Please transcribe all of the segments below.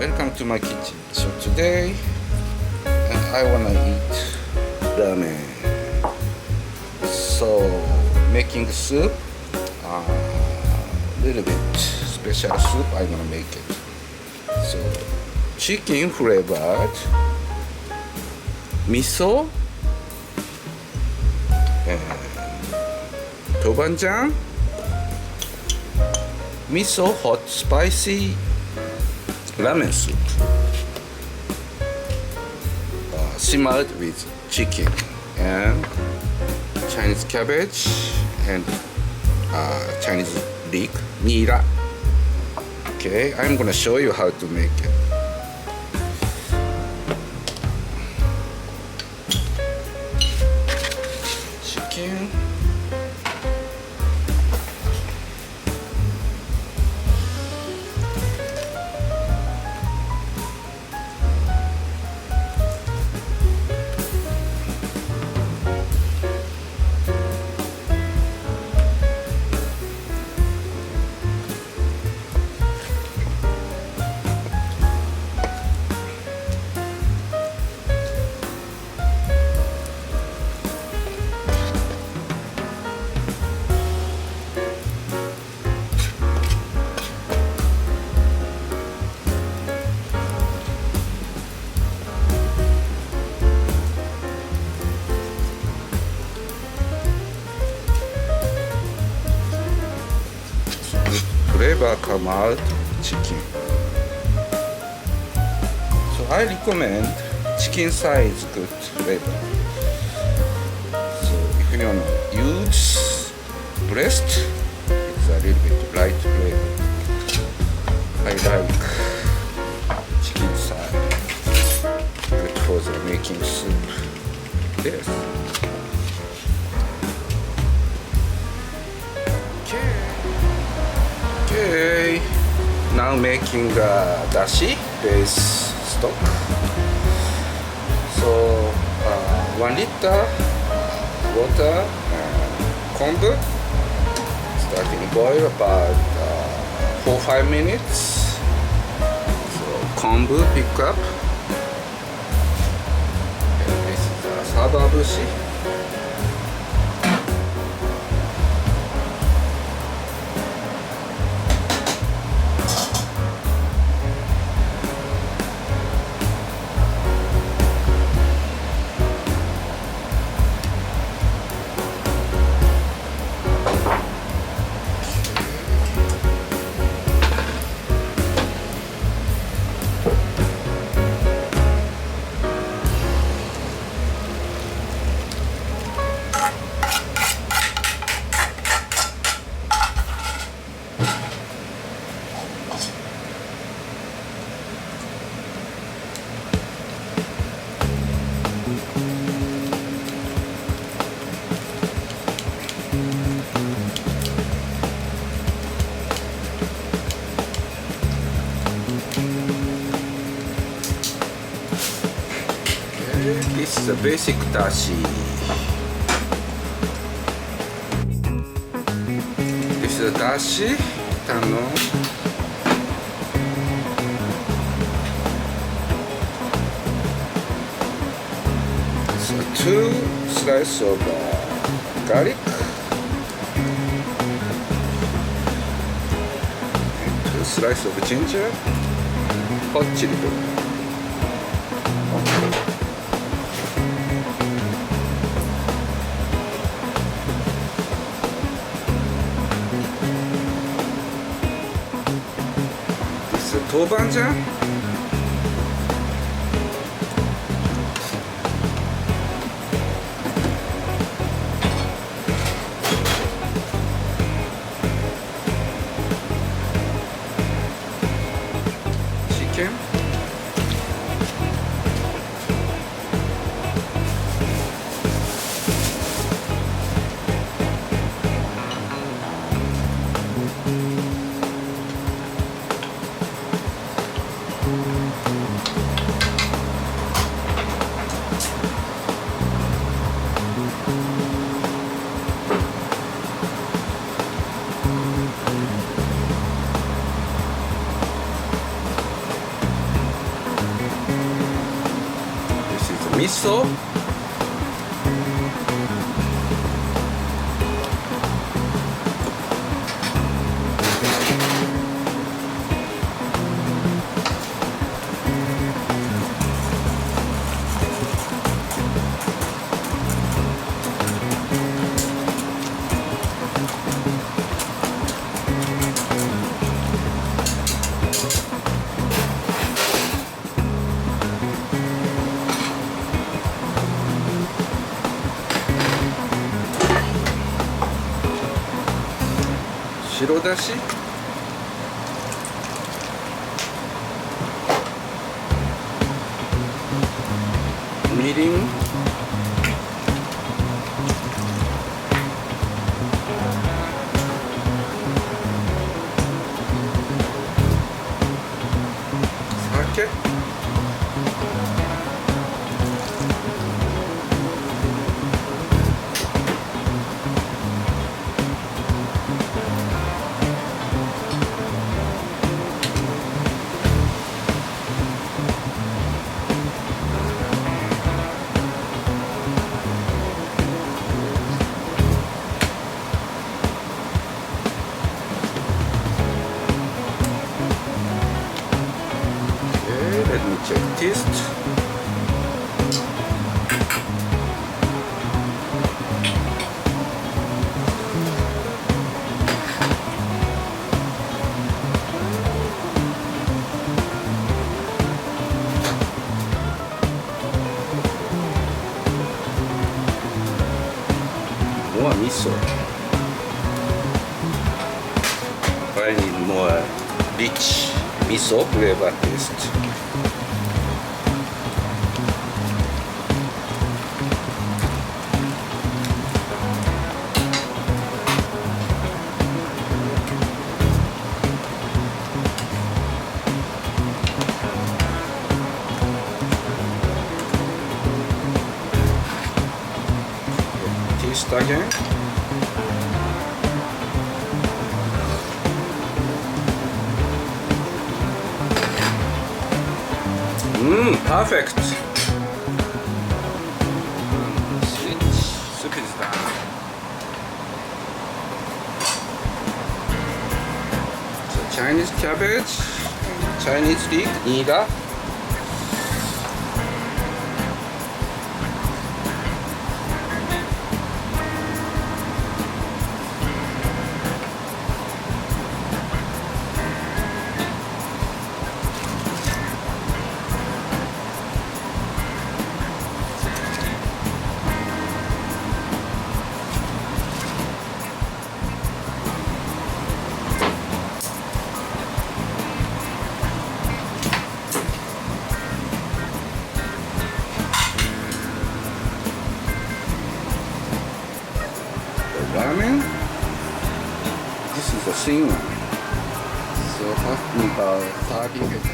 Welcome to my kitchen. So today I wanna eat ramen. So making soup, little bit special soup I'm gonna make it. So chicken flavored miso and tobanjang, miso hot spicy ramen soup, simmered with chicken and Chinese cabbage and Chinese leek, nira. Okay, I'm gonna show you how to make it. Chicken. Flavor come out chicken. So I recommend chicken size good flavor. So if you wanna use breast, it's a little bit light flavor. I like chicken size. Good for the making soup. Yes. Okay, now making dashi base stock. So 1 liter water and kombu. Starting boil about 4-5 minutes. So kombu pick up. And this is sababushi. This is a basic dashi. This is a dashi, tano. So 2 slices of garlic and 2 slices of ginger, hot chili powder. tobanjang, chicken, miso.白だし、みりん、酒、Let me check taste. More miso. I need more rich miso flavor taste. Taste again. Perfect. Switch. Soup is done. So Chinese cabbage, Chinese leek, niga. Ramen. This is the thin one. So about 30 minutes.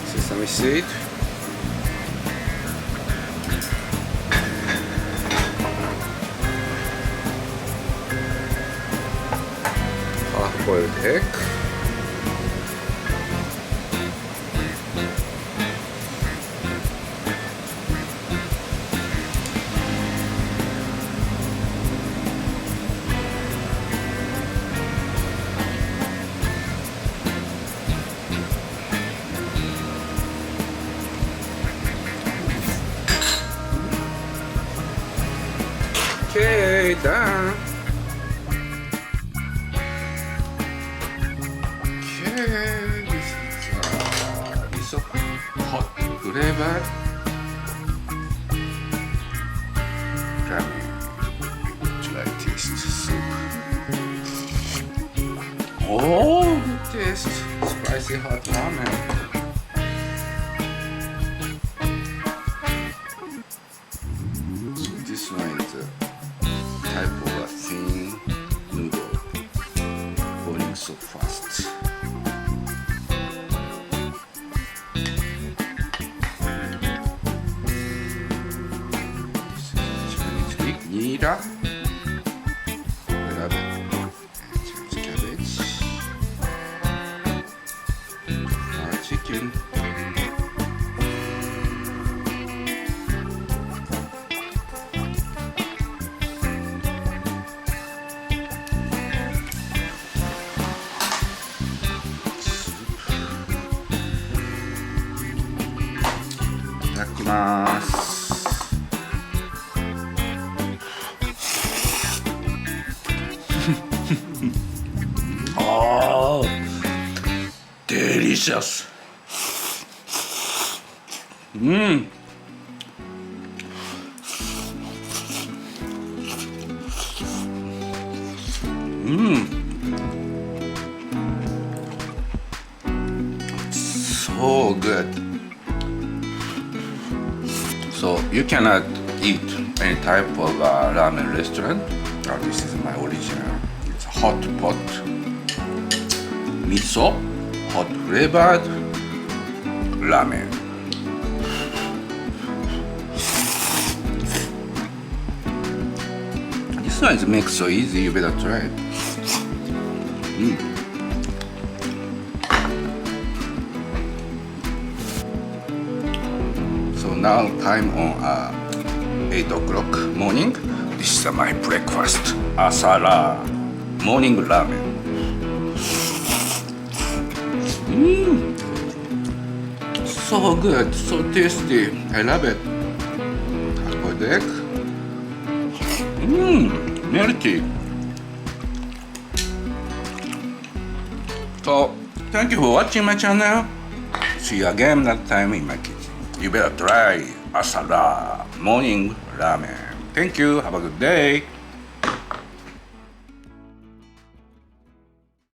Sesame seed. Half-boiled egg. Okay, done. Okay. flavored ramen. Try taste soup. Oh, good taste. Spicy hot ramen. So this one is a type of a thin noodle, boiling so fast. Chinese nira, Chinese cabbage, chicken.いただきます。Oh, delicious. So good. So you cannot eat any type of ramen restaurant. This is my original. It's a hot pot miso, hot flavored ramen. This one is makes so easy. You better try it. So now time on 8 o'clock morning. This is my breakfast. Asara morning ramen. So good, so tasty. I love it. Hard-boiled egg. Melty. So thank you for watching my channel. See you again next time in my kitchen. You better try Asara morning ramen. Thank you. Have a good day.